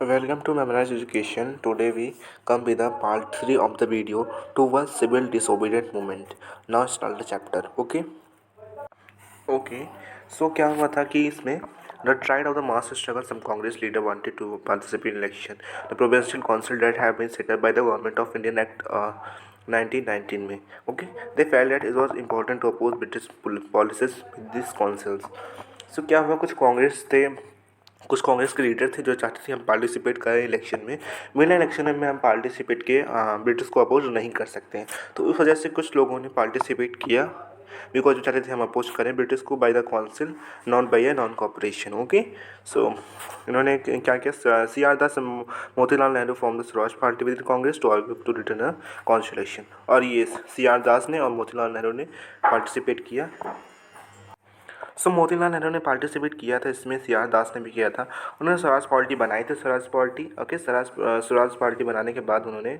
Welcome to Memorize Education. Today we come with the part 3 of the video towards civil disobedient movement. Now start the chapter. Okay. So क्या हुआ था कि इसमें the tried of the mass struggle, some Congress leader wanted to participate in election. The provincial council that have been set up by the government of Indian Act 1919 में. Okay. They felt that it was important to oppose British policies with these councils. So क्या हुआ, कुछ कांग्रेस के leader थे जो चाहते थे हम पार्टिसिपेट करें इलेक्शन में, बिना इलेक्शन में हम पार्टिसिपेट के ब्रिटिश को अपोज नहीं कर सकते हैं। तो उस वजह से कुछ लोगों ने पार्टिसिपेट किया, बिकॉज जो चाहते थे हम अपोज करें ब्रिटिश को by the council, not by a non cooperation. Okay, so इन्होंने क्या किया, C R Das, Motilal Nehru form the Swaraj party with Congress to argue to return a constitution. और ये सी आर दास ने और मोतीलाल नेहरू ने पार्टिसिपेट किया। मोतीलाल नेहरू ने पार्टिसिपेट किया था इसमें, सी आर दास ने भी किया था। उन्होंने स्वराज पार्टी बनाई थी, Swaraj party. Okay, Swaraj party बनाने के बाद उन्होंने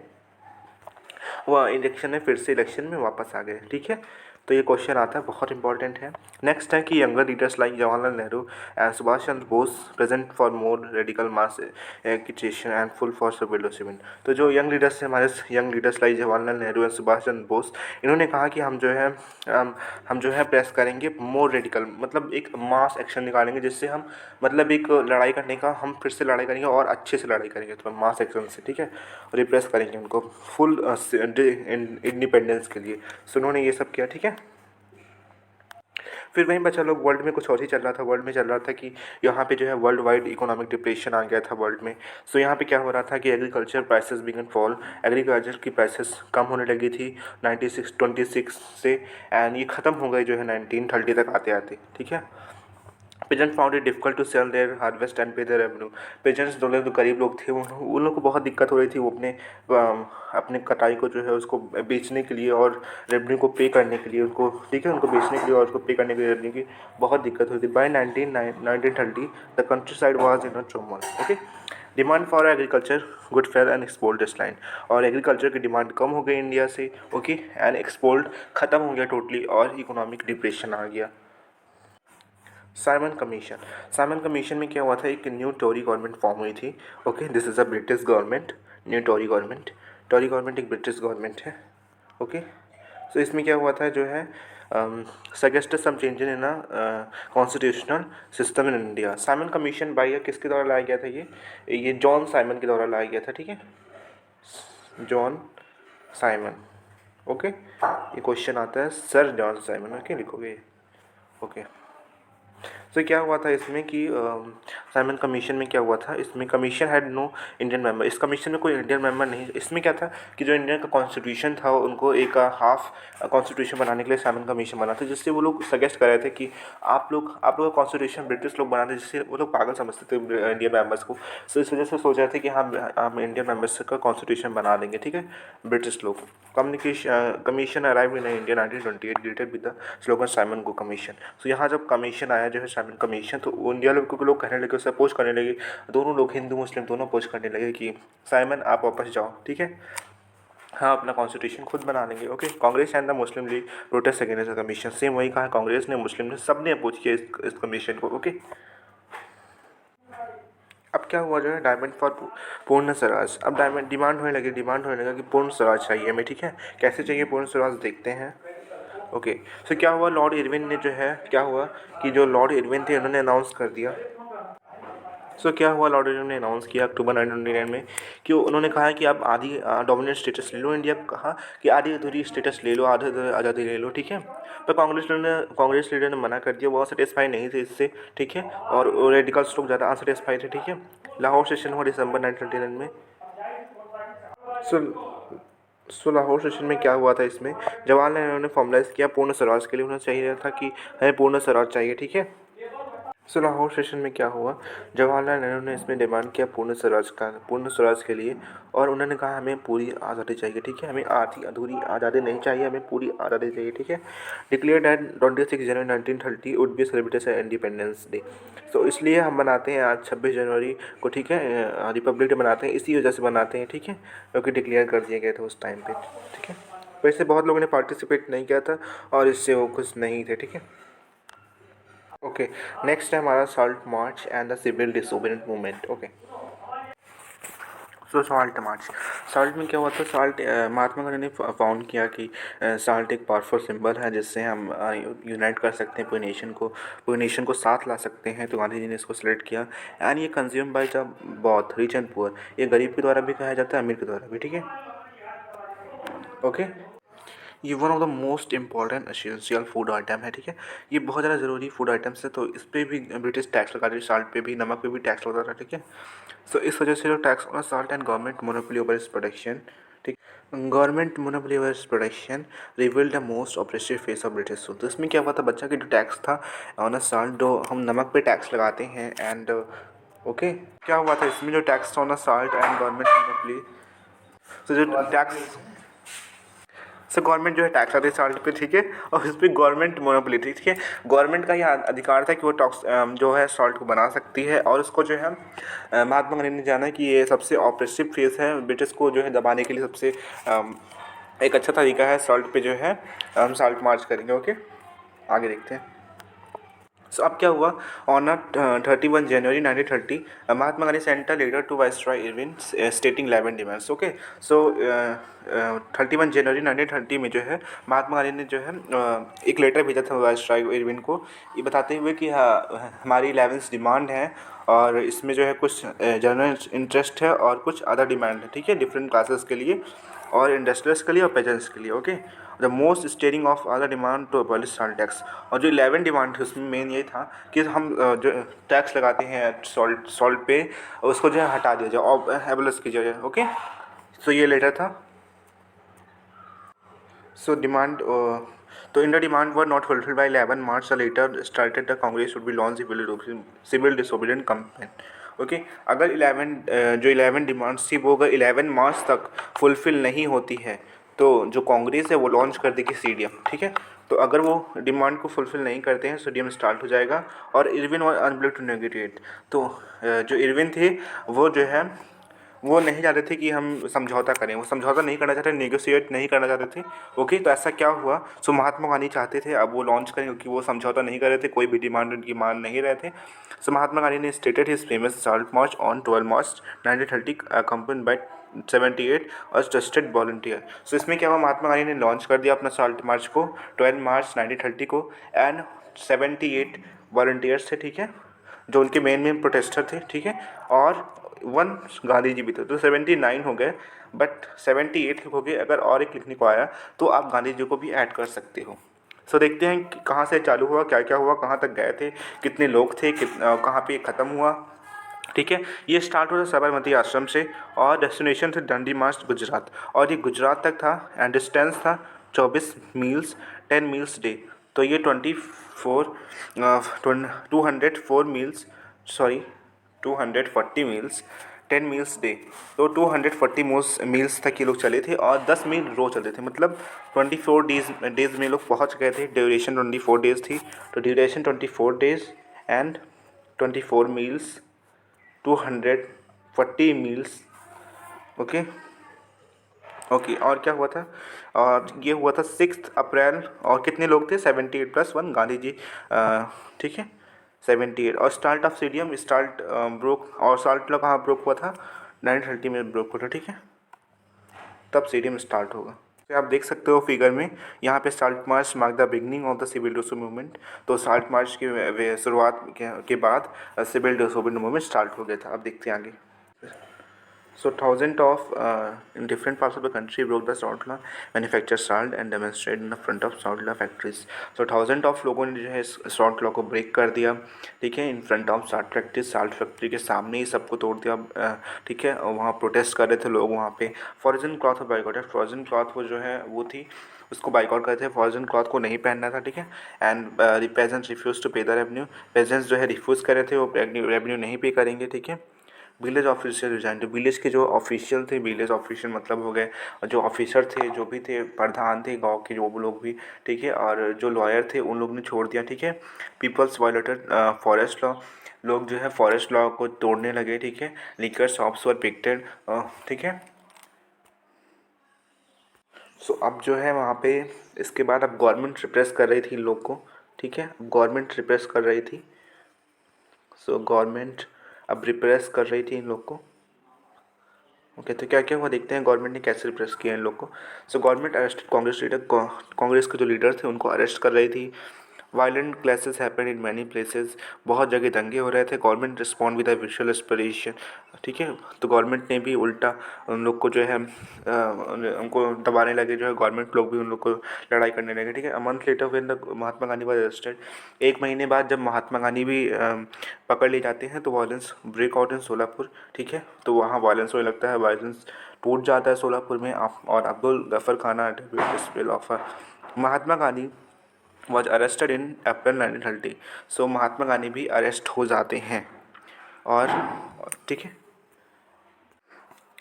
वो इलेक्शन में फिर से इलेक्शन में वापस आ गए। ठीक है, तो ये क्वेश्चन आता है, बहुत इंपॉर्टेंट है। नेक्स्ट है कि younger leaders like Jawaharlal Nehru and Subhash Chandra Bose present for more radical mass education and full for civil disobedience. तो जो यंग लीडर्स हैं, हमारे young leaders like Jawaharlal Nehru and Subhash Chandra Bose, इन्होंने कहा कि हम जो है प्रेस करेंगे मोर रेडिकल, मतलब एक मास एक्शन निकालेंगे जिससे हम, मतलब एक लड़ाई करने का, हम फिर से लड़ाई करेंगे और अच्छे से लड़ाई करेंगे, तो मास एक्शन से। ठीक है, रिप्रेस करेंगे उनको फुल इंडिपेंडेंस के लिए। सो उन्होंने ये सब किया। ठीक है, फिर वहीं बचा लोग, वर्ल्ड में कुछ और ही चल रहा था। वर्ल्ड में चल रहा था कि यहाँ पे जो है वर्ल्ड वाइड इकोनॉमिक डिप्रेशन आ गया था वर्ल्ड में। सो यहाँ पे क्या हो रहा था कि agriculture prices began fall, agriculture की प्राइसेस कम होने लगी थी 26 से, एंड ये ख़त्म हो गई जो है 1930 तक आते आते। ठीक है, peasant found it difficult to sell their harvest and pay their revenue. Peasants जो गरीब लोग थे, उन लोग को बहुत दिक्कत हो रही थी, वो अपने कटाई को जो है उसको बेचने के लिए और रेवेन्यू को पे करने के लिए उनको, ठीक है, उनको बेचने के लिए और उसको पे करने के लिए रेवेन्यू की बहुत दिक्कत हुई थी। By 1930 the countryside was in a turmoil. Okay, demand for agriculture good fair and export decline, और एग्रीकल्चर की डिमांड कम हो गई इंडिया से। ओके, एंड एक्सपोर्ट ख़त्म हो गया टोटली और इकोनॉमिक डिप्रेशन आ गया। साइमन कमीशन, साइमन कमीशन में क्या हुआ था, एक न्यू टोरी गवर्नमेंट फॉर्म हुई थी। Okay, this is a British government, new Tory government. Tory government एक ब्रिटिश गवर्नमेंट है। ओके, सो इसमें क्या हुआ था जो है, suggested some changes in constitutional system in India. Simon commission by किसके द्वारा लाया गया था, ये जॉन साइमन के द्वारा लाया गया था। ठीक है, जॉन साइमन। ओके, ये क्वेश्चन आता है, सर जॉन साइमन। ओके, लिखोगे। ओके, तो क्या हुआ था इसमें कि साइमन कमीशन में क्या हुआ था, इसमें commission had no Indian member, इस कमीशन में कोई इंडियन मेंबर नहीं। इसमें क्या था कि जो इंडियन का कॉन्स्टिट्यूशन था उनको एक हाफ कॉन्स्टिट्यूशन बनाने के लिए साइमन कमीशन बना था, जिससे वो लोग सजेस्ट कर रहे थे कि आप लोग का कॉन्स्टिट्यूशन ब्रिटिश लोग बनाते, जिससे वो लोग पागल समझते थे इंडियन मेंबर्स को। सो इस वजह से सोच रहे थे कि हम इंडियन मेंबर्स का कॉन्स्टिट्यूशन बना देंगे। ठीक है, ब्रिटिश लोग। Commission arrive in India 1928 greeted with the slogan Simon को कमीशन। सो यहाँ जब कमीशन आया जो है साइमन कमीशन, तो इंडिया के लोग कहने लगे, उसे अपोज करने लगे। दोनों लोग, हिंदू मुस्लिम दोनों अपोज करने लगे कि साइमन आप वापस जाओ। ठीक है, हाँ, अपना कॉन्स्टिट्यूशन खुद बना लेंगे। Okay, Congress and the Muslim league protest against the commission. Same वही कहा, कांग्रेस ने, मुस्लिम ने, सब ने अपोज किया इस कमीशन को। ओके, अब क्या हुआ जो है, डायमंड फॉर पूर्ण स्वराज। अब डिमांड होने लगा कि पूर्ण स्वराज चाहिए हमें। ठीक है, कैसे चाहिए पूर्ण स्वराज, देखते हैं। ओके, सो क्या हुआ, लॉर्ड इरविन ने जो है, क्या हुआ कि जो लॉर्ड इरविन थे उन्होंने अनाउंस कर दिया। क्या हुआ, लॉर्ड इरविन ने अनाउंस किया अक्टूबर 1929 में कि उन्होंने कहा है कि आप आधी डोमिनेंट स्टेटस ले लो। इंडिया को कहा कि आधी अधूरी स्टेटस ले लो, आधी आज़ादी ले लो। ठीक है, पर कांग्रेस लीडर ने मना कर दिया, बहुत सेटिस्फाई नहीं थे इससे। ठीक है, और रेडिकल्स लोग ज़्यादा अनसेटिस्फाई थे। ठीक है, लाहौर सेशन हुआ दिसंबर 1929 में। लाहौर सेशन में क्या हुआ था, इसमें जवाहरलाल नेहरू ने फॉर्मलाइज किया पूर्ण स्वराज के लिए। उन्हें चाहिए था कि हमें पूर्ण स्वराज चाहिए। ठीक है, लाहौर सेशन में क्या हुआ, जवाहरलाल नेहरू ने इसमें डिमांड किया पूर्ण स्वराज के लिए, और उन्होंने कहा हमें पूरी आज़ादी चाहिए। ठीक है, हमें आधी अधूरी आज़ादी नहीं चाहिए, हमें पूरी आज़ादी चाहिए। ठीक है, declare that 26 January 1930 would be celebrated as Independence Day. तो इसलिए हम बनाते हैं आज 26 जनवरी को। ठीक है, रिपब्लिक डे मनाते हैं, इसी वजह से बनाते हैं। ठीक है, क्योंकि डिक्लेयर कर दिए गए थे उस टाइम पे। ठीक है, वैसे बहुत लोगों ने पार्टिसिपेट नहीं किया था और इससे वो खुश नहीं थे। ठीक है, ओके, नेक्स्ट है हमारा salt march and the civil disobedient movement. Okay, so salt march, salt में क्या हुआ था, साल्ट महात्मा गांधी ने फाउंड किया कि साल्ट एक पावरफुल सिंबल है जिससे हम यूनाइट कर सकते हैं पूरे नेशन को साथ ला सकते हैं। तो गांधी जी ने इसको सेलेक्ट किया एंड ये कंज्यूम बाय द बहुत रिच एंड पुअर, ये गरीब के द्वारा भी खाया जाता है, अमीर के द्वारा भी, ठीक है, ओके। ये one of the most important essential food item है, ठीक है, ये बहुत ज़्यादा ज़रूरी फूड आइटम्स है। तो इस पर भी ब्रिटिश टैक्स लगा रही है, साल्ट पे भी, नमक पे भी टैक्स लगा रहा है, ठीक है। सो इस वजह से जो tax on salt and government monopoly over its production, ठीक, government monopoly over its production reveal the most operative face of British rule. तो इसमें क्या हुआ था, बच्चा की जो टैक्स था ऑन साल्ट, जो हम नमक पे टैक्स लगाते हैं एंड ओके, क्या हुआ था इसमें जो tax on salt and government monopoly, तो जो टैक्स, सर गवर्नमेंट जो है टैक्स आती है साल्ट पे, ठीक है, और इस पर गवर्नमेंट मोनोपोली, ठीक है, गवर्नमेंट का यह अधिकार था कि वो टॉक्स जो है सॉल्ट को बना सकती है। और इसको जो है महात्मा गांधी ने जाना कि ये सबसे ऑपरेसिव फेस है, ब्रिटिश को जो है दबाने के लिए सबसे एक अच्छा तरीका है सॉल्ट पे जो है हम साल्ट मार्च करेंगे, ओके, आगे देखते हैं। सो अब क्या हुआ, on 31 January 1930 Mahatma Gandhi sent a letter to viceroy Irwin stating 11 demands, okay. So 31 जनवरी 1930 में जो है महात्मा गांधी ने जो है एक लेटर भेजा था वाइसरॉय इरविन को, ये बताते हुए कि हाँ हमारी 11 डिमांड है और इसमें जो है कुछ जनरल इंटरेस्ट है और कुछ अदर डिमांड है, ठीक है, डिफरेंट क्लासेस के लिए और इंडस्ट्रियल्स के लिए और पेजेंट्स के लिए, okay. The most stirring of other demand to abolish salt tax, और जो 11 डिमांड थी उसमें मेन ये था कि हम जो टैक्स लगाते हैं सॉल्ट पे उसको जो है हटा दिया जाए और एबॉलिश किया जाए, ओके। सो ये लेटर था। सो डिमांड, तो in the demand were not fulfilled by 11 March the letter started the Congress would be launch civil disobedient complain, okay. अगर 11 डिमांड्स थी वो अगर 11 मार्च तक फुलफिल नहीं होती है तो जो कांग्रेस है वो लॉन्च कर देगी सीडीएम, ठीक है। तो अगर वो डिमांड को फुलफिल नहीं करते हैं सीडीएम स्टार्ट हो जाएगा और इरविन और अनबिल टू नेगोशिएट। तो जो इरविन थे वो जो है वो नहीं चाहते थे कि हम समझौता करें, वो समझौता नहीं करना चाहते, नेगोशिएट नहीं करना चाहते थे, ओके। तो ऐसा क्या हुआ, सो महात्मा गांधी चाहते थे अब वो लॉन्च करें क्योंकि वो समझौता नहीं कर रहे थे, कोई भी डिमांड उनकी मान नहीं रहे थे। सो महात्मा गांधी ने stated his famous salt march on 12 March 1930 accompanied by 78 और ट्रस्टेड वॉलंटियर। सो इसमें क्या हुआ, महात्मा गांधी ने लॉन्च कर दिया अपना साल्ट मार्च को 12 मार्च 1930 को एंड 78 वॉलंटियर्स थे, ठीक है, जो उनके मेन प्रोटेस्टर थे, ठीक है, और वन गांधी जी भी थे। तो 79 हो गए, बट 78 हो गए। अगर और एक लिखने को आया तो आप गांधी जी को भी ऐड कर सकते हो। सो देखते हैं कि कहाँ से चालू हुआ, क्या क्या हुआ, कहाँ तक गए थे, कितने लोग थे, कहाँ पे ख़त्म हुआ, ठीक है। ये स्टार्ट हुआ था साबरमती आश्रम से और डेस्टिनेशन थे डंडी मार्च गुजरात, और ये गुजरात तक था एंड डिस्टेंस था 24 मील्स 10 मील्स डे। तो ये 204 meals, sorry 240 meals 10 meals day. तो 240 मील्स तक ये लोग चले थे और 10 मील रोज चलते थे, मतलब 24 डेज में लोग पहुंच गए थे। ड्यूरेशन 24 डेज थी, तो duration 24 days and 24 meals 240 meals, okay okay. और क्या हुआ था, और ये हुआ था 6 अप्रैल, और कितने लोग थे, 78 + 1 गांधी जी, ठीक है, 78। और start of CDM start broke, और साल्ट लॉ कहाँ ब्रोक हुआ था, 1930 में ब्रोक हुआ था, ठीक है, तब सीडीएम स्टार्ट होगा। तो आप देख सकते हो फिगर में यहाँ पे salt march mark the beginning of the civil disobedience movement. तो साल्ट मार्च की शुरुआत के बाद सिविल डिसोबीडियंस मूवमेंट स्टार्ट हो गया था। अब देखते हैं आगे। So thousands of in different parts of the country broke the salt law, manufactured salt and demonstrated in the front of salt law factories. So thousands of लोगों ने जो है salt law को ब्रेक कर दिया, ठीक है, in front of salt factory के सामने ही सबको तोड़ दिया, ठीक है। वहाँ प्रोटेस्ट कर रहे थे लोग, वहाँ पे फॉर्जन क्लॉथ बाइकॉटेड, फॉर्जन क्लॉथ वो जो है वो थी उसको बाइकआउट करते थे, फॉर्जन क्लॉथ को नहीं पहनना था, ठीक है। एंड पेजेंट्स रिफ्यूज टू पे द रेवेन्यू, पेजेंट्स जो है रिफ्यूज़ कर रहे थे, वो रेवेन्यू नहीं पे करेंगे, ठीक है। विलेज ऑफिसर रिजाइन, तो विलेज के जो ऑफिशियल थे, विलेज ऑफिशियल मतलब हो गए जो ऑफिसर थे, जो भी थे, प्रधान थे गांव के, जो वो लोग भी, ठीक है, और जो लॉयर थे उन लोग ने छोड़ दिया, ठीक है। पीपल्स वायलेटेड फॉरेस्ट लॉ, लोग जो है फॉरेस्ट लॉ को तोड़ने लगे, ठीक है। लिकर शॉप्स वर पिक्टेड, ठीक है। सो अब जो है वहाँ पे इसके बाद अब गवर्नमेंट रिप्रेस कर रही थी इन लोग को, ठीक है, गवर्नमेंट रिप्रेस कर रही थी। सो गवर्नमेंट अब रिप्रेस कर रही थी इन लोग को, ओके, तो क्या क्या हुआ देखते हैं, गवर्नमेंट ने कैसे रिप्रेस किया इन लोग को। So government arrested Congress leader, Congress के जो लीडर थे उनको अरेस्ट कर रही थी। Violent clashes happened in many places, बहुत जगह दंगे हो रहे थे। Government respond with visual aspiration, ठीक है। तो गवर्नमेंट ने भी उल्टा उन लोग को जो है उनको दबाने लगे, जो है गवर्नमेंट लोग भी उन लोग को लड़ाई करने लगे, ठीक है। A month later when the Mahatma Gandhi was arrested, एक महीने बाद जब महात्मा गांधी भी पकड़ लिए जाते हैं तो violence break out in Solapur, ठीक है। तो वहाँ वायलेंस होने लगता है, वायलेंस टूट जाता है सोलापुर में। और अब्दुल गफर खाना disciple of Mahatma Gandhi was arrested in April 1930। So Mahatma Gandhi भी अरेस्ट हो जाते हैं। और ठीक है,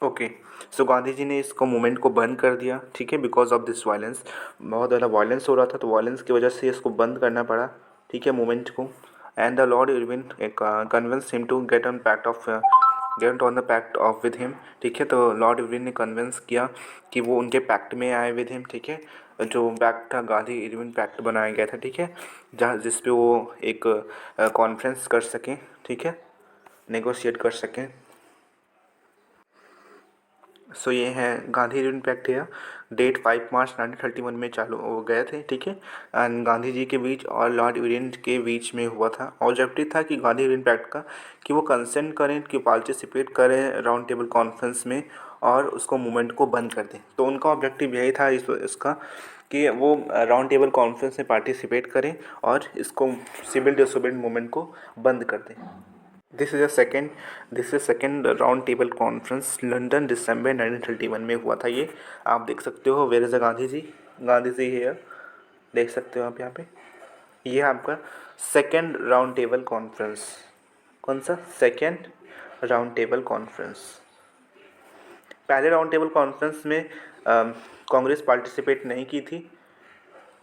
ओके। सो गांधी जी ने इसको मूवमेंट को बंद कर दिया, ठीक है, बिकॉज ऑफ दिस वायलेंस। बहुत ज़्यादा वायलेंस हो रहा था, तो वायलेंस की वजह से इसको बंद करना पड़ा, ठीक है, मूवमेंट को। And the Lord Irwin convince him to get on the pact of with him, ठीक है। तो लॉर्ड इरविन ने कन्विंस किया कि वो उनके पैक्ट में आए विद हिम, ठीक है। जो पैक्ट था, गांधी इरविन पैक्ट बनाया गया था, ठीक है, जहाँ जिस पे वो एक कॉन्फ्रेंस कर सकें, ठीक है, नेगोशिएट कर सकें। सो ये है गांधी इरविन पैक्ट है। डेट 5 मार्च 1931 में चालू हो गए थे, ठीक है। एंड गांधी जी के बीच और लॉर्ड इरविन के बीच में हुआ था। ऑब्जेक्टिव था कि गांधी इरविन पैक्ट का कि वो कंसेंट करें, कि पार्टिसिपेट करें राउंड टेबल कॉन्फ्रेंस में और उसको मूवमेंट को बंद कर दें। तो उनका ऑब्जेक्टिव यही था इसका कि वो राउंड टेबल कॉन्फ्रेंस में पार्टिसिपेट करें और इसको सिविल डिसोबीडिएंट मूवमेंट को बंद कर दें। This is second round table conference London दिसंबर 1931 में हुआ था। ये आप देख सकते हो, where is the Gandhi ji, Gandhi ji है, देख सकते हो आप यहाँ पे। ये है आपका सेकेंड राउंड टेबल कॉन्फ्रेंस। कौन सा? Second round table conference. पहले राउंड टेबल कॉन्फ्रेंस में कांग्रेस पार्टिसिपेट नहीं की थी,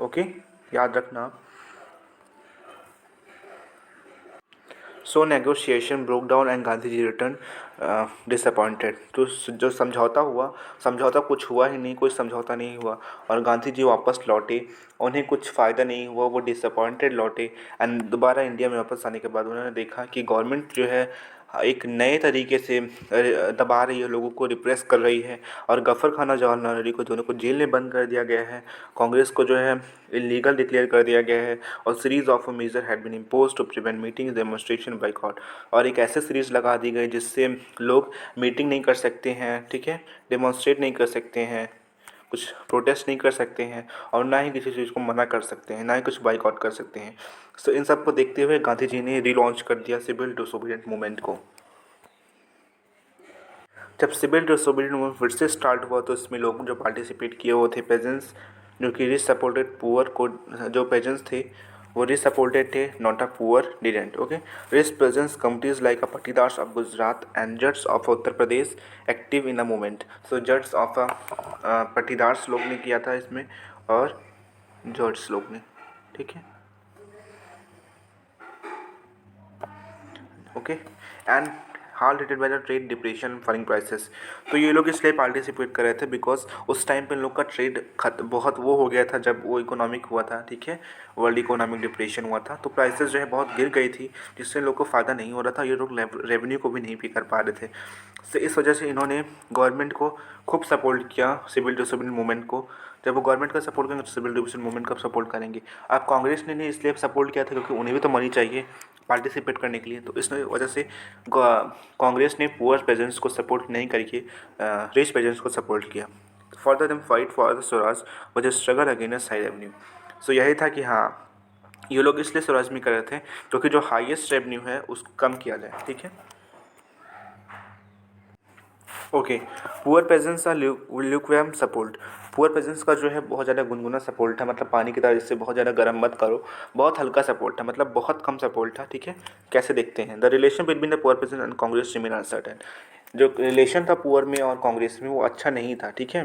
ओके, याद रखना आप। So negotiation broke down and Gandhi ji return disappointed. तो जो समझौता कुछ हुआ ही नहीं, कोई समझौता नहीं हुआ और गांधी जी वापस लौटे, उन्हें कुछ फ़ायदा नहीं हुआ, वो डिसअपॉइंटेड लौटे। एंड दोबारा इंडिया में वापस आने के बाद उन्होंने देखा कि गवर्नमेंट जो है एक नए तरीके से दबा रही है, लोगों को रिप्रेस कर रही है। और गफर खाना जवाहरलाल नेहरू को दोनों को जेल में बंद कर दिया गया है, कांग्रेस को जो है इलीगल डिक्लेयर कर दिया गया है। और series of major had been impose to prevent meeting demonstration boycott. और एक ऐसे सीरीज लगा दी गई जिससे लोग मीटिंग नहीं कर सकते हैं, ठीक है, डेमोन्स्ट्रेट नहीं कर सकते हैं, कुछ प्रोटेस्ट नहीं कर सकते हैं और ना ही किसी चीज़ को मना कर सकते हैं, ना ही कुछ बाइकआउट कर सकते हैं। सो इन सब को देखते हुए गांधी जी ने रीलॉन्च कर दिया सिविल डिसोबीडिएंट मूवमेंट को। जब सिविल डिसोबीडिएंट मूवमेंट फिर से स्टार्ट हुआ तो इसमें लोग जो पार्टिसिपेट किए वो थे पेजेंट्स, जो कि रिच सपोर्टेड पुअर को, जो पेजेंट्स थे वो रिच सपोर्टेड थे, not a poor didn't, okay. Rich peasants communities like a Patidars of Gujarat and Jats of Uttar Pradesh active in the movement. So Jats of Patidars लोग ने किया था इसमें और जट्स लोग ने, ठीक है, okay. And hall related by the trade depression falling prices. तो ये लोग इसलिए पार्टिसिपेट कर रहे थे बिकॉज उस टाइम पे इन लोग का ट्रेड बहुत वो हो गया था जब वो इकोनॉमिक हुआ था, ठीक है, वर्ल्ड इकोनॉमिक डिप्रेशन हुआ था, तो प्राइसेस जो है बहुत गिर गई थी, जिससे लोग को फ़ायदा नहीं हो रहा था, ये लोग रेवेन्यू को भी नहीं पे कर पा रहे थे। तो इस वजह से इन्होंने गवर्नमेंट को खूब सपोर्ट किया, सिविल डिसोबीडिएंट मूवमेंट को। जब वो गवर्नमेंट का सपोर्ट करेंगे तो सिविल डिसोबीडिएंट मूवमेंट का सपोर्ट करेंगे। अब कांग्रेस ने नहीं इसलिए सपोर्ट किया था क्योंकि उन्हें भी तो मनी चाहिए पार्टिसिपेट करने के लिए, तो इस वजह से कांग्रेस ने पुअर पेजेंट्स को सपोर्ट नहीं करके रिच पेजेंट्स को सपोर्ट किया। Further them fight for the swaraj was a struggle against high revenue. So यही था कि हाँ, ये लोग इसलिए स्वराज में कर रहे थे क्योंकि जो हाईएस्ट रेवेन्यू है उसको कम किया जाए, ठीक है, ओके। पुअर पेजेंट्स का ल्यूकवार्म सपोर्ट। पुअर पेजेंट्स का जो है बहुत ज़्यादा गुनगुना सपोर्ट था, मतलब पानी की तरह, इससे बहुत ज़्यादा गर्म मत करो, बहुत हल्का सपोर्ट था, मतलब बहुत कम सपोर्ट था, ठीक है। कैसे देखते हैं, the relation between the poor peasant and Congress remain uncertain. जो रिलेशन था पुअर में और कांग्रेस में वो अच्छा नहीं था, ठीक है।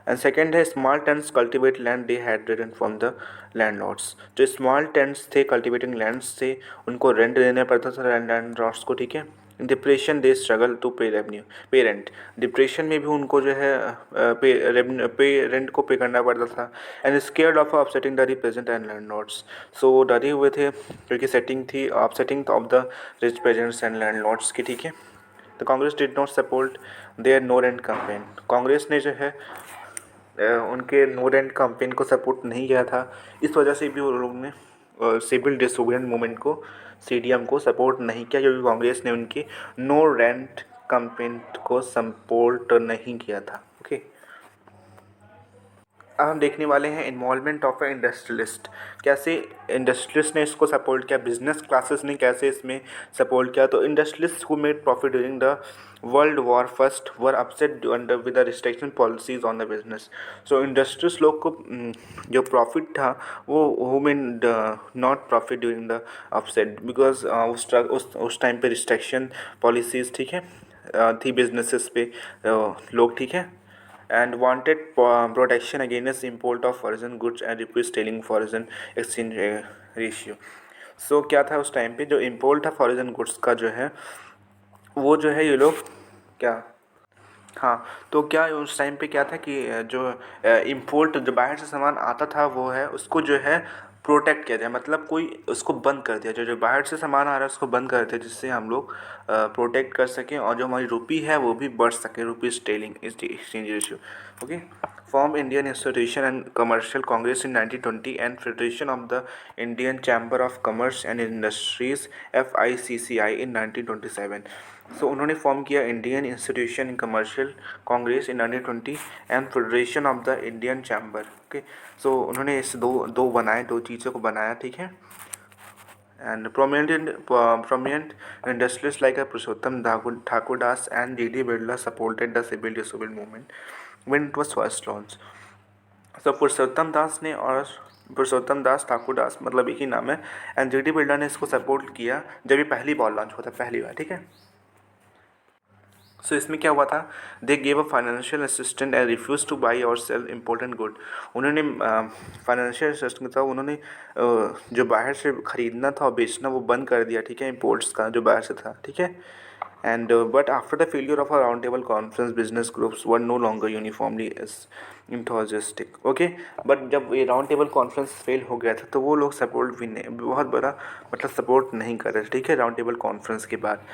एंड सेकेंड है small tenants cultivate land they had रिटन फ्रॉम द लैंड लॉर्ड्स। जो स्मॉल टेंट्स थे कल्टिवेटिंग लैंड्स थे उनको रेंट देना पड़ता था लैंड लॉर्ड्स को, ठीक है। डिप्रेशन दे स्ट्रगल टू पे रेवेन्यू, पे रेंट। डिप्रेशन में भी उनको जो है पे रेंट को पे करना पड़ता था। And scared of upsetting the represent and landlords. So वो डरे हुए थे क्योंकि सेटिंग थी upsetting of the rich peasants and landlords की, ठीक है। The Congress did not support their no rent campaign. Congress ने जो है उनके नो रेंट कैंपेन को सपोर्ट नहीं किया था। इस वजह से भी उन लोगों ने सिविल डिसोबीडियंट मूवमेंट को, सीडीएम को सपोर्ट नहीं किया, क्योंकि कांग्रेस ने उनकी नो रेंट कैंपेन को सपोर्ट नहीं किया था। ओके, अब हम देखने वाले हैं इन्वॉल्वमेंट ऑफ ए इंडस्ट्रियलिस्ट। कैसे इंडस्ट्रियलिस्ट ने इसको सपोर्ट किया, बिजनेस क्लासेस ने कैसे इसमें सपोर्ट किया। तो industrialist who made profit during the world war first were upset under with the restriction policies on the business. So industrialist लोग को जो प्रॉफिट था वो who made not profit during the upset, because उस time पे restriction policies, ठीक है, थी बिजनेसेस पे लोग, ठीक है, and wanted protection against import of foreign goods and request stealing foreign exchange ratio। सो क्या था उस टाइम पे, जो इम्पोर्ट था फॉरेन गुड्स का जो है वो जो है ये लोग क्या, हाँ, तो क्या उस टाइम पे क्या था कि जो इम्पोर्ट जो बाहर से सामान आता था वो है उसको जो है प्रोटेक्ट किया जाए, मतलब कोई उसको बंद कर दिया, जो बाहर से सामान आ रहा है उसको बंद कर दिया, जिससे हम लोग प्रोटेक्ट कर सकें और जो हमारी रुपी है वो भी बढ़ सके, rupee sterling exchange ratio. Okay, form Indian institution and commercial Congress in 1920 and federation of the Indian chamber of commerce and industries FICCI in 1927। So उन्होंने फॉर्म किया Indian institution in commercial Congress in 1920 and federation of the Indian chamber. Okay, so उन्होंने इस दो बनाए, दो चीज़ों को बनाया, ठीक है। And prominent industrialists like Purushottam Thakur Das and G.D. Birla supported the civil disobedience movement when it was first launched। सो पुरुषोत्तम दास ठाकुर दास मतलब एक ही नाम है, एंड G.D. बिरला ने इसको सपोर्ट किया जब ये पहली बार लॉन्च हुआ था, पहली बार, ठीक है। सो इसमें क्या हुआ था, they gave a financial assistant and refuse to buy or sell important good. उन्होंने फाइनेंशियल असिस्टेंट था, उन्होंने जो बाहर से ख़रीदना था और बेचना वो बंद कर दिया, ठीक है, इम्पोर्ट्स का जो बाहर से था, ठीक है। And but after the failure of a round table conference business groups were no longer uniformly enthusiastic. Okay, but जब ये राउंड टेबल कॉन्फ्रेंस फेल हो गया था तो वो लोग सपोर्ट भी नहीं, बहुत बड़ा मतलब सपोर्ट नहीं कर रहे थे, ठीक है, राउंड टेबल कॉन्फ्रेंस के बाद।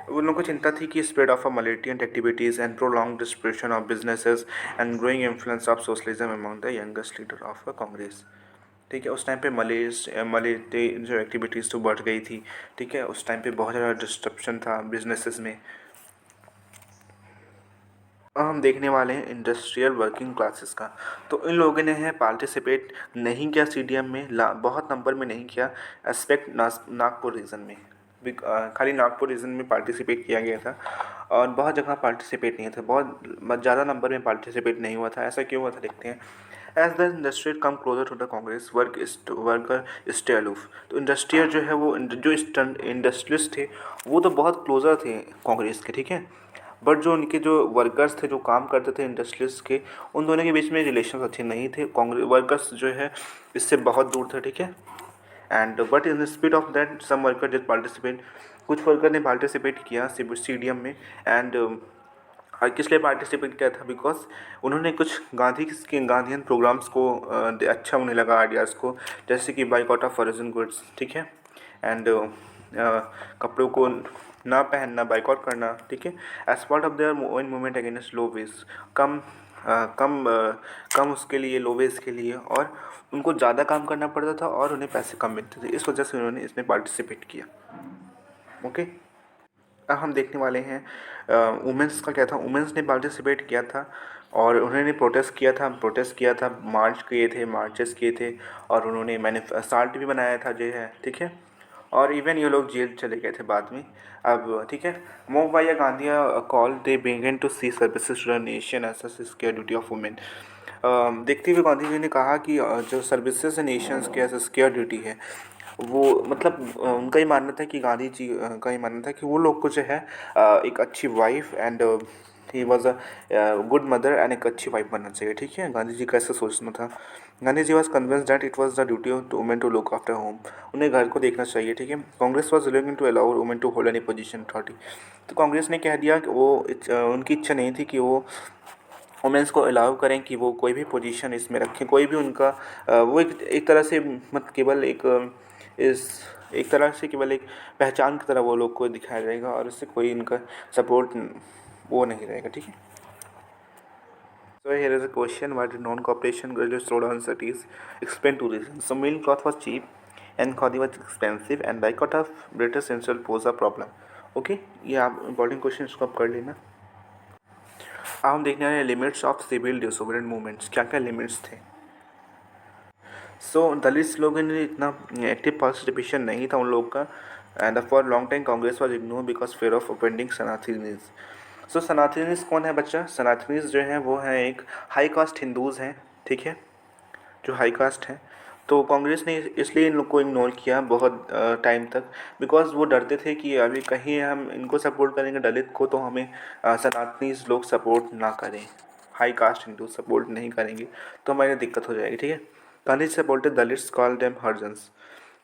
उन लोगों को चिंता थी कि spread of a militant activities and prolong distribution of businesses and growing influence of socialism among the youngest leader of Congress. ठीक है, उस टाइम पे मलेटे जो एक्टिविटीज़ तो बढ़ गई थी, ठीक है, उस टाइम पे बहुत ज़्यादा डिस्ट्रप्शन था बिजनेसेस में। अब हम देखने वाले हैं इंडस्ट्रियल वर्किंग क्लासेस का। तो इन लोगों ने है पार्टिसिपेट नहीं किया सीडीएम में, बहुत नंबर में नहीं किया, एस्पेक्ट नागपुर रीजन में खाली नागपुर रीजन में पार्टिसिपेट किया गया था और बहुत जगह पार्टिसिपेट नहीं था, बहुत ज़्यादा नंबर में पार्टिसिपेट नहीं हुआ था। ऐसा क्यों हुआ था देखते हैं। As the industrial come closer to the Congress worker stay aloof. तो इंडस्ट्रियल जो है वो जो इंडस्ट्रियलिस्ट थे वो तो बहुत क्लोजर थे कांग्रेस के, ठीक है, बट जो उनके जो वर्कर्स थे जो काम करते थे इंडस्ट्रीज के, उन दोनों के बीच में रिलेशन अच्छे नहीं थे। कांग्रेस वर्कर्स जो है इससे बहुत दूर थे, ठीक है। And but in spite of that some worker did participate, कुछ वर्कर ने पार्टिसिपेट किया सीडीएम में। एंड किस लिए पार्टिसिपेट किया था, बिकॉज उन्होंने कुछ गांधीयन प्रोग्राम्स को अच्छा उन्हें लगा आइडियाज़ को, जैसे कि बाइकआउट ऑफ फॉरेन गुड्स, ठीक है, एंड कपड़ों को ना पहनना, बाइकआउट करना, ठीक है, as part of their movement against low wage, कम कम उसके लिए, लो वेज के लिए, और उनको ज़्यादा काम करना पड़ता था और उन्हें पैसे कम मिलते थे, इस वजह से उन्होंने इसमें पार्टिसिपेट किया। ओके, अब हम देखने वाले हैं वुमेंस का क्या था। वुमेंस ने पार्टिसिपेट किया था और उन्होंने प्रोटेस्ट किया था, मार्चेस किए थे और उन्होंने साल्ट भी बनाया था जो है, ठीक है, और इवन ये लोग जेल चले गए थे बाद में। अब ठीक है, मूव बाय गांधिया call they begin to see services to the nation as a care duty of women. देखते हुए गांधी जी ने कहा कि जो सर्विसेज नेशंस के एज केयर ड्यूटी है वो, मतलब उनका ही मानना था कि गांधी जी का ही मानना था कि वो लोग को जो है एक अच्छी wife and he was a good mother and एक अच्छी वाइफ बनना चाहिए, ठीक है, गांधी जी का ऐसा सोचना था। Gandhi ji was convince that it was the duty of women to look after home, उन्हें घर को देखना चाहिए, ठीक है। Congress was willing to allow women to hold any position authority. तो कांग्रेस ने कह दिया कि वो उनकी इच्छा नहीं थी कि वो वुमेंस को अलाउ करें कि वो कोई भी पोजीशन इसमें रखें, कोई भी उनका वो एक तरह से मत केवल एक इस एक तरह से केवल एक पहचान की तरह वो लोग को दिखाया जाएगा और उससे कोई इनका सपोर्ट वो नहीं रहेगा, ठीक है। So here is a question: why did non-cooperation gradually slow down cities? Explain two reasons. So milk cloth was cheap, and khadi was expensive, and boycott of British instead pose a problem. Okay, ये आप important question इसको आप कर लेना। अब हम देखने वाले limits of civil disobedient movements, क्या क्या लिमिट्स थे। सो दलित लोगों ने इतना एक्टिव पार्टिसिपेशन नहीं था उन लोग का, and for long time Congress was ignore because fear of offending Sanatanis. So Sanatanis कौन है बच्चा? सनातनीज जो है वो है एक हाई कास्ट हिंदूज़ हैं, ठीक है, जो हाई कास्ट हैं। तो कांग्रेस ने इसलिए इन लोग को इग्नोर किया बहुत टाइम तक, बिकॉज वो डरते थे कि अभी कहीं हम इनको सपोर्ट करेंगे दलित को तो हमें सनातनीज लोग सपोर्ट ना करें, हाई कास्ट हिंदू सपोर्ट नहीं करेंगे तो हमारी दिक्कत हो जाएगी, ठीक है। Gandhi ji supported Dalits, call them Harijans.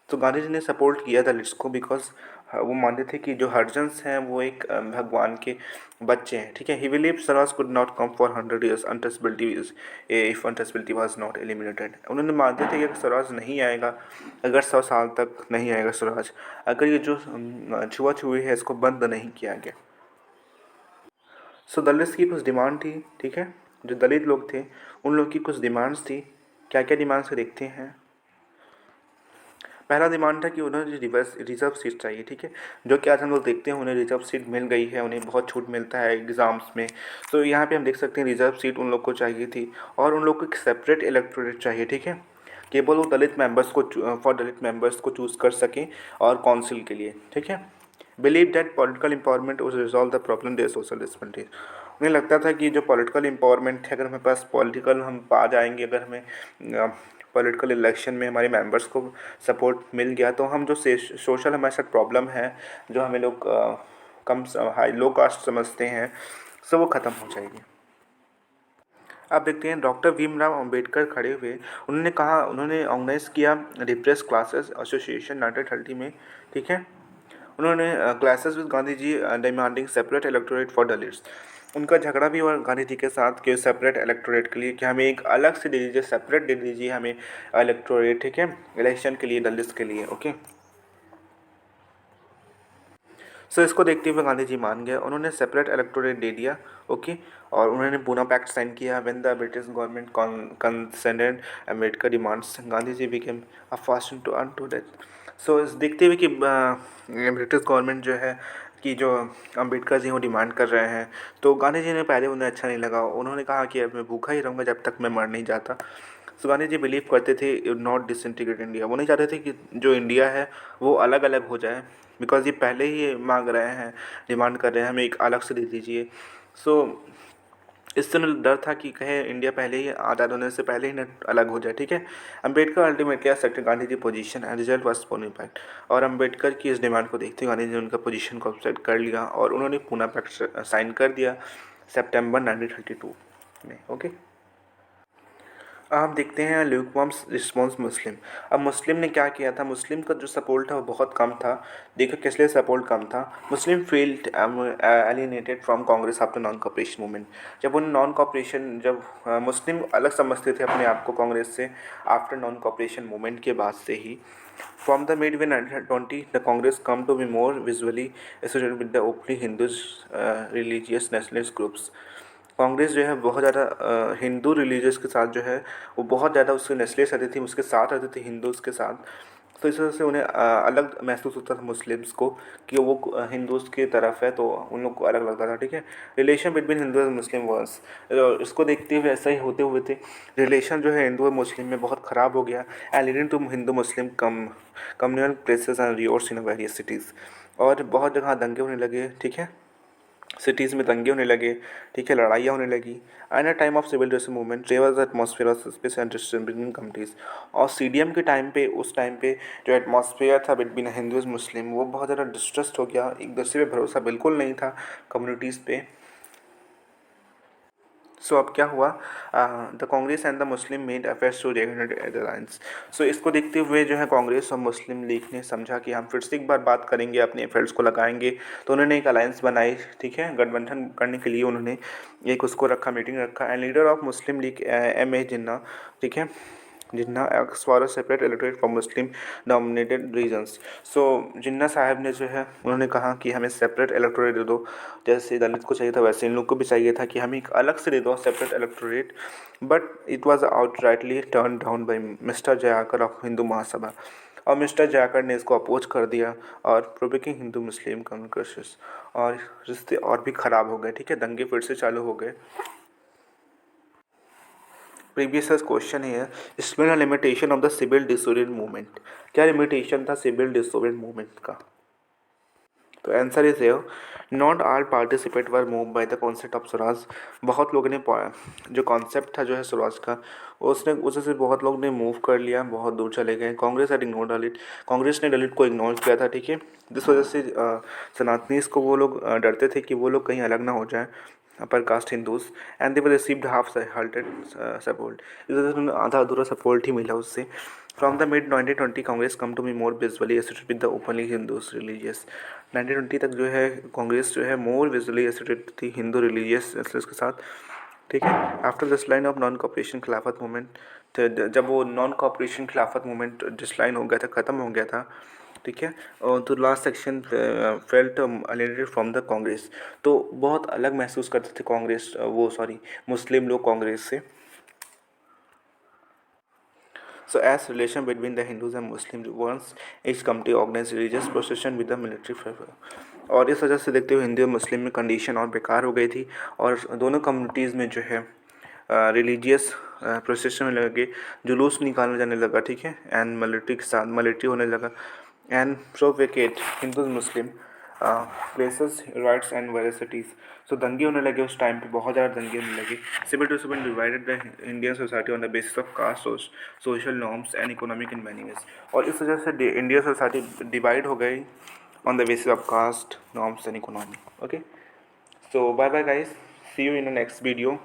तो गांधी जी ने सपोर्ट किया दलित्स को बिकॉज वो मानते थे कि जो हरिजन्स हैं वो एक भगवान के बच्चे हैं, ठीक है। ही believe Swaraj could not come for 100 years untouchability is if untouchability was not eliminated. उन्होंने मानते थे कि स्वराज नहीं आएगा अगर 100 साल तक नहीं आएगा स्वराज, अगर ये जो छुआछूई है इसको बंद नहीं किया गया। सो दलित्स की कुछ डिमांड थी, ठीक है, जो दलित लोग थे उन लोग की कुछ डिमांड्स थी। क्या क्या डिमांड्स देखते हैं। पहला डिमांड था कि उन्हें रिजर्व सीट चाहिए, ठीक है, जो कि आज हम लोग देखते हैं उन्हें रिजर्व सीट मिल गई है, उन्हें बहुत छूट मिलता है एग्ज़ाम्स में। तो यहाँ पे हम देख सकते हैं रिजर्व सीट उन लोग को चाहिए थी और उन लोग को एक सेपरेट इलेक्टोरेट चाहिए, ठीक है, केवल वो दलित मेंबर्स को फॉर दलित मेंबर्स को चूज़ कर सकें और काउंसिल के लिए, ठीक है। Believe that political empowerment would resolve the problem they social dispending. उन्हें लगता था कि जो पॉलिटिकल एम्पावरमेंट है, अगर हमारे पास पॉलिटिकल हम पा जाएंगे, अगर हमें पॉलिटिकल इलेक्शन में हमारे मेंबर्स को सपोर्ट मिल गया तो हम जो सोशल हमारे साथ प्रॉब्लम है, जो हमें लोग कम हाई लो कास्ट समझते हैं, सब वो ख़त्म हो जाएगी। अब देखते हैं डॉक्टर भीमराव अंबेडकर खड़े हुए, उन्होंने कहा, उन्होंने ऑर्गेनाइज किया रिप्रेस क्लासेस एसोसिएशन 1930 में, ठीक है। उन्होंने clashes with Gandhi ji demanding separate electorate for Dalits. उनका झगड़ा भी हुआ गांधी जी के साथ कि सेपरेट इलेक्टोरेट के लिए, कि हमें एक अलग से दे दीजिए, सेपरेट दे दीजिए हमें इलेक्टोरेट, ठीक है, इलेक्शन के लिए दलित्स के लिए, ओके। सो इसको देखते हुए गांधी जी मान गए, उन्होंने सेपरेट इलेक्टोरेट दे दिया, ओके। और उन्होंने पूना पैक्ट साइन किया। When the British government consented Ambedkar demands, Gandhi ji became a fast to earn to death. So इस देखते हुए कि ब्रिटिश गवर्नमेंट जो है कि जो अम्बेडकर जी वो डिमांड कर रहे हैं, तो गांधी जी ने पहले उन्हें अच्छा नहीं लगा, उन्होंने कहा कि अब मैं भूखा ही रहूँगा जब तक मैं मर नहीं जाता। सो गांधी जी बिलीव करते थे नॉट डिसइंटीग्रेट इंडिया, वो नहीं चाहते थे कि जो इंडिया है वो अलग अलग हो जाए, बिकॉज ये पहले ही मांग रहे हैं, डिमांड कर रहे हैं हमें एक अलग से दे दीजिए। सो इससे उन्हें डर था कि कहे इंडिया पहले ही आज़ाद होने से पहले ही न अलग हो जाए, ठीक है। Ambedkar ultimately accepted Gandhi ji position and result was Poona pact. और अम्बेडकर की इस डिमांड को देखते हुए गांधी जी ने उनका पोजीशन को एक्सेप्ट कर लिया और उन्होंने पूना पैक्ट साइन कर दिया सितंबर 1932 में, ओके। अब हम देखते हैं ल्यूकवार्म्स रिस्पॉन्स मुस्लिम। अब मुस्लिम ने क्या किया था, मुस्लिम का जो सपोर्ट था वो बहुत कम था। देखो किस लिए सपोर्ट कम था। Muslim felt alienated from Congress after non cooperation movement. जब उन नॉन कॉपरेशन, जब मुस्लिम अलग समझते थे अपने आप को कांग्रेस से आफ्टर नॉन कॉपरेशन मूवमेंट के बाद से ही। From the mid way 1920 the Congress come to be more visually associated with the openly Hindus religious nationalist groups. Congress जो है बहुत ज़्यादा हिंदू रिलीजियस के साथ जो है वो बहुत ज़्यादा उसके नस्लें रहती थी, उसके साथ रहती थी हिंदूज़ के साथ। तो इस वजह से उन्हें अलग महसूस होता था मुस्लिम्स को कि वो हिंदूज़ की तरफ है, तो उन लोग को अलग लगता था, ठीक है। Relation between Hindu and Muslim was, इसको देखते हुए ऐसा ही होते हुए थे रिलेशन जो है हिंदू और मुस्लिम में बहुत ख़राब हो गया। And leading to Hindu Muslim communal places and riots in various cities. और बहुत जगह दंगे होने लगे, ठीक है, सिटीज़ में दंगे होने लगे, ठीक है, लड़ाइयाँ होने लगी। And a time of civil dress movement there was atmosphere of suspense and distance between communities. और सीडीएम के टाइम पे, उस टाइम पे जो एटमॉस्फेयर था बिटवीन हिंदूज मुस्लिम वो बहुत ज़्यादा डिस्ट्रस्ट हो गया, एक दूसरे पे भरोसा बिल्कुल नहीं था कम्युनिटीज़ पे। सो अब क्या हुआ, the Congress and the Muslim made affairs to regulate alliance. So इसको देखते हुए जो है कांग्रेस और मुस्लिम लीग ने समझा कि हम फिर से एक बार बात करेंगे, अपने अफेयर्स को लगाएंगे। तो उन्होंने एक अलायंस बनाई, ठीक है, गठबंधन करने के लिए उन्होंने एक उसको रखा, मीटिंग रखा। And leader of Muslim League M A Jinnah, ठीक है, Jinnah asks for a separate electorate for Muslim dominated regions. So Jinnah साहब ने जो है उन्होंने कहा कि हमें सेपरेट इलेक्टोरेट दे दो, जैसे दलित को चाहिए था वैसे इन लोग को भी चाहिए था कि हमें एक अलग से दे दो separate electorate, but it was outrightly turn down by mister Jayakar of Hindu Mahasabha. और मिस्टर जयाकर ने इसको अपोज कर दिया और प्रोवोकिंग हिंदू मुस्लिम कॉन्फ्लिक्ट्स, और रिश्ते और भी ख़राब हो गए। ठीक है, दंगे फिर से चालू हो गए। प्रीवियस क्वेश्चन है, explain the limitation of the civil disobedient movement. क्या लिमिटेशन था सिविल डिसोबीडिएंट मूवमेंट का? तो आंसर इज है not all participate were move by the concept of swaraj. बहुत लोगों ने जो कॉन्सेप्ट था जो है स्वराज का, उसने उससे बहुत लोग ने मूव कर लिया, बहुत दूर चले गए। कांग्रेस had ignored दलित, कांग्रेस ने दलित को इग्नोर किया था। ठीक है, जिस वजह से सनातनीस को वो लोग डरते थे कि वो लोग कहीं अलग ना हो जाए upper caste Hindus, and they were received half hearted support. इस वजह से उन्हें आधा अधूरा सपोर्ट ही मिला उससे। From the mid 1920 Congress come to be more visually associated with the openly Hindus religious. 1920 तक जो है कांग्रेस जो है मोर विजुअली एसोसिएटेड थी हिंदू रिलीजियस के साथ। ठीक है, after decline of non cooperation खिलाफत मूवमेंट, जब वो नॉन कॉपरेशन खिलाफत मूवमेंट डिसलाइन हो गया था, ख़त्म हो गया था। ठीक है, तो last section felt alienated from the Congress. तो बहुत अलग महसूस करते थे कांग्रेस, वो सॉरी मुस्लिम लोग कांग्रेस से। So as relation between the Hindus and Muslims once each committee organized religious procession with the military favor। और इस वजह से देखते हुए हिंदू और मुस्लिम में कंडीशन और बेकार हो गई थी, और दोनों कम्युनिटीज़ में जो है रिलीजियस प्रोसेशन में लगे, जुलूस निकालने जाने लगा। ठीक है, एंड मिलिट्री के साथ मिलिट्री होने लगा, and provocate Hindu Muslim places riots and various cities. So दंगे होने लगे उस टाइम पे, बहुत ज़्यादा दंगे होने लगे। Civil disobedient divided the Indian society on the basis of caste, social norms and economic in many ways. और इस वजह से इंडियन सोसाइटी डिवाइड हो गई on the basis of caste, norms and economy. Okay, so bye bye guys, see you in the next video।